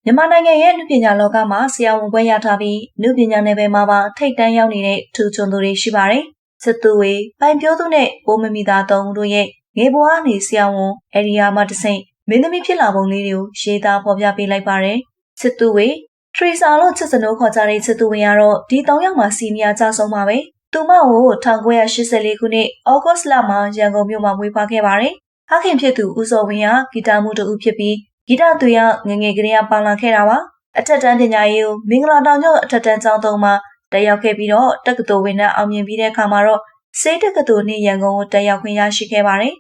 မြန်မာနိုင်ငံရဲ့နုပညာလောကမှာဆရာဝန်ခွင့်ရထားပြီးနုပညာနယ်ပယ်မှာပါထိပ်တန်းရောက်နေတဲ့ထူးချွန်သူတွေရှိပါတယ်။စစ်သူဝေပိုင်ပြောသူနဲ့ပိုးမမီသားသုံးဦးတို့ရဲ့ငယ်ဘဝနေဆရာဝန်အရီယာမတဆင့်မင်းသမီးဖြစ်လာပုံလေးတွေကိုရေးသားဖော်ပြပေးလိုက်ပါတယ်။စစ်သူဝေထရီဆာလို့ချစ်စနိုးခေါ်ကြတဲ့စစ်သူဝေကတော့ဒီ၃ယောက်မှာစီနီယာကြဆုံးပါပဲ။သူမကို1984ခုနှစ်ဩဂတ်စ်လမှာရန်ကုန်မြို့မှာမွေးဖွားခဲ့ပါတယ်။ဖခင်ဖြစ်သူဦးစောဝင်းဟာဂီတမှုတူဖြစ်ပြီးဂီတသူရငငယ်ကလေးကပါလာခဲ့တာပါအထက်တန်းပညာရေးကိုမင်္ဂလာတောင်ကျောင်းအထက်တန်းကျောင်းသုံးမှာတက်ရောက်ခဲ့ပြီးတော့တက္ကသိုလ်ဝင်တန်းအောင်မြင်ပြီးတဲ့အခါမှာတော့စေတက္ကသိုလ်နှင့်ရန်ကုန်ကိုတက်ရောက်ခွင့်ရရှိခဲ့ပါတယ်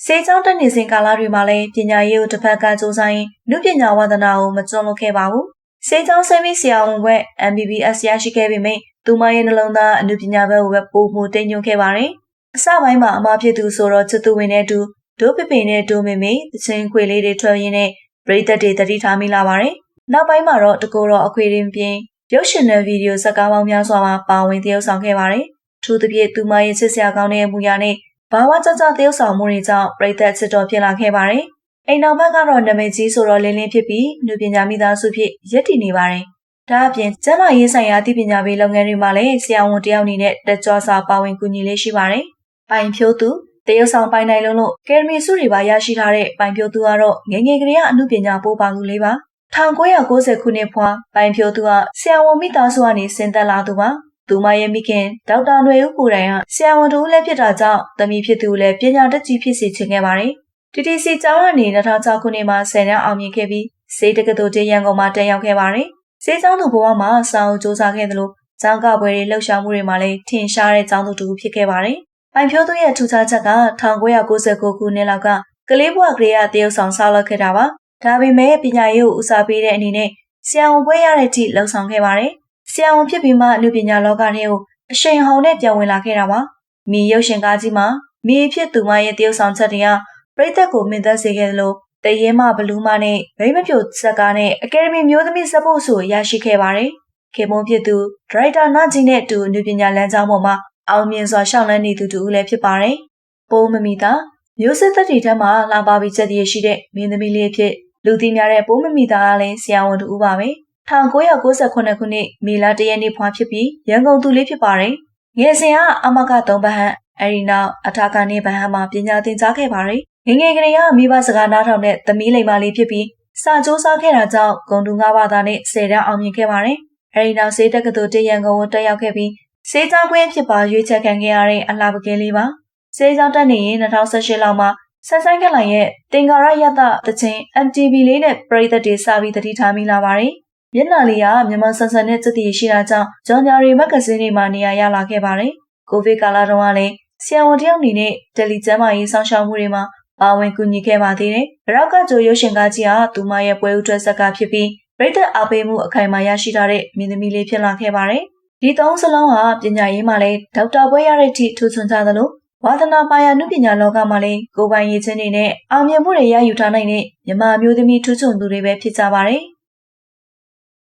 စေကျောင်းတက်နေစဉ်ကာလတွေမှာလည်းပညာရေးကိုတစ်ဖက်ကစူးစမ်းရင်းလူပညာဝါသနာကိုမကျွမ်းလို့ခဲ့ပါဘူးစေကျောင်းဆယ်မိဆရာဝန်ဘွဲ့ MBBS ရရှိခဲ့ပေမယ့်သူမရဲ့နှလုံးသားအနုပညာဘက်ကိုပဲပိုမိုတိမ်ညွှန်ခဲ့ပါတယ်အစပိုင်းမှာအမဖြစ်သူဆိုတော့ချစ်သူဝင်တဲ့သူဒိုးပပင်နဲ့ဒိုးမေမေတချင်းခွေလေးတွေထွက်ရင်းနဲ့ပရိသတ်တွေတတိထားမိလာပါတယ်။နောက်ပိုင်းမှာတော့တကူတော်အခွေရင်းပြင်းရုပ်ရှင်နဲ့ဗီဒီယိုဇာတ်ကားပေါင်းများစွာမှာပါဝင်သရုပ်ဆောင်ခဲ့ပါတယ်။ထို့သဖြင့်သူမရဲ့ချစ်စရာကောင်းတဲ့အမူအရာနဲ့ဘာဝကြကြသရုပ်ဆောင်မှုတွေကြောင့်ပရိသတ်ချစ်တော်ဖြစ်လာခဲ့ပါတယ်။အိမ်နောက်ဘက်ကတော့နာမည်ကြီးဆိုတော့လင်းလင်းဖြစ်ပြီးလူပညာမိသားစုဖြစ်ရပ်တည်နေပါတယ်။ဒါအပြင်ကျန်းမာရေးဆိုင်ရာအသိပညာပေးလုပ်ငန်းတွေမှာလည်းဆရာဝန်တယောက်အနေနဲ့တက်ကြွစွာပါဝင်ကူညီလေးရှိပါတယ်။ပိုင်ဖြိုးသူတရုတ်ဆောင်ပိုင်နိုင်လုံးလို့ကယ်ဒမီဆုတွေပါရရှိထားတဲ့ပိုင်ဖြိုးသူကတော့ငယ်ငယ်ကလေးကအမှုပညာပိုးပါသူလေးပါ1990ခုနှစ်ဖွာပိုင်ဖြိုးသူကဆရာဝန်မိသားစုကနေဆင်းသက်လာသူပါသူမရဲ့မိခင်ဒေါက်တာຫນွေဦးကိုတိုင်ကဆရာဝန်တူလည်းဖြစ်တာကြောင့်သမီးဖြစ်သူလည်းပညာတတ်ကြီးဖြစ်စေချင်ခဲ့ပါတယ် TTC ကျောင်းကနေ2006ခုနှစ်မှာ10တန်းအောင်မြင်ခဲ့ပြီးစေတက္ကသိုလ်ကျရန်ကုန်မှာတက်ရောက်ခဲ့ပါတယ်စေကျောင်းသူဘဝမှာစာအုပ်စူးစမ်းခဲ့သလိုကျောင်းကပွဲတွေလှုပ်ရှားမှုတွေမှာလည်းထင်ရှားတဲ့ကျောင်းသူတူဖြစ်ခဲ့ပါတယ်ပိုင်ဖြိုးသူရဲ့ထူးခြားချက်က1999ခုနှစ်လောက်ကကလေးဘဝကလေးကတရုတ်ဆောင်ဆောက်လုပ်ခဲ့တာပါ။ဒါပေမဲ့ပညာရေးကိုဦးစားပေးတဲ့အနေနဲ့ဆရာဝန်ဘွဲ့ရတဲ့အထိလှုပ်ဆောင်ခဲ့ပါတယ်။ဆရာဝန်ဖြစ်ပြီးမှအနုပညာလောကထဲကိုအရှိန်ဟုန်နဲ့ပြောင်းဝင်လာခဲ့တာပါ။မိရုပ်ရှင်ကားကြီးမှာမိဖြစ်သူမရဲ့တရုတ်ဆောင်ချက်တွေကပရိသတ်ကိုမင်သက်စေခဲ့သလိုတရဲမဘလူးမနဲ့ဗိမ့်မပြိုဇက်ကားနဲ့အကယ်ဒမီမျိုးသမီးစပုတ်ဆိုရရှိခဲ့ပါတယ်။ခေမုံဖြစ်သူဒရိုက်တာနာကြီးနဲ့အတူအနုပညာလမ်းကြောင်းပေါ်မှာအောင်မြင်စွာရှောက်လန်းနေသူတူဦးလည်းဖြစ်ပါတယ်။ပိုးမမီသားမျိုးစစ်သက်တွေထက်မှလာပါပြီးချက်တည်းရှိတဲ့မင်းသမီးလေးဖြစ်လူသိများတဲ့ပိုးမမီသားကလည်းဆရာဝန်တူဦးပါပဲ။1998ခုနှစ်မေလ1ရက်နေ့ဖွားဖြစ်ပြီးရန်ကုန်သူလေးဖြစ်ပါတယ်။ငယ်စဉ်ကအမက3ဗဟန်းအဲဒီနောက်အထာကနေဗဟန်းမှာပညာသင်ကြားခဲ့ပါတယ်။ငငယ်ကလေးကမိဘစကားနားထောင်တဲ့သမီးလိမ္မာလေးဖြစ်ပြီးစာကြိုးစားခဲ့တာကြောင့်ဂုဏ်တူ9ဘာသာနဲ့10တန်းအောင်မြင်ခဲ့ပါတယ်။အဲဒီနောက်စေတက္ကသိုလ်တရန်ကုန်ကိုတက်ရောက်ခဲ့ပြီးစေကျောင်းခွင့်ဖြစ်ပါရွေးချယ်ခံခဲ့ရတဲ့အလှပကလေးလေးပါစေကျောင်းတက်နေရင်2018လောက်မှာဆက်ဆိုင်ခက်လိုင်ရဲ့တင်္ကာရယတတချင်း MTV လေးနဲ့ပရိသတ်တွေစပြီးတတိထားမိလာပါတယ်မျက်နှာလေးကမြန်မာဆန်ဆန်နဲ့စသည်ရှိတာကြောင့်ဂျော်ညာရီမဂ္ဂဇင်းတွေမှာနေရာရလာခဲ့ပါတယ်ကိုဗစ်ကာလတုန်းကလည်းဆရာဝန်တယောက်အနေနဲ့တယ်လီကျမ်းမာရေးဆောင်ရှောက်မှုတွေမှာပါဝင်ကူညီခဲ့ပါသေးတယ်ဘရောက်ကကြိုရုပ်ရှင်ကားကြီးကသူမရဲ့ပွဲဥထွက်ဆက်ကဖြစ်ပြီးပရိသတ်အားပေးမှုအခိုင်အမာရရှိထားတဲ့မင်းသမီးလေးဖြစ်လာခဲ့ပါတယ်ဒီသုံးစလုံးဟာပညာရေးမှာလည်းဒေါက်တာဘွဲ့ရတဲ့အထိထူးချွန်ကြသလိုဝါသနာပါရာနုပညာလောကမှာလည်းကိုယ်ပိုင်ရည်ချင်းတွေနဲ့အောင်မြင်မှုတွေရယူထားနိုင်တဲ့မြန်မာမျိုးသမီးထူးချွန်သူတွေပဲဖြစ်ကြပါတယ်။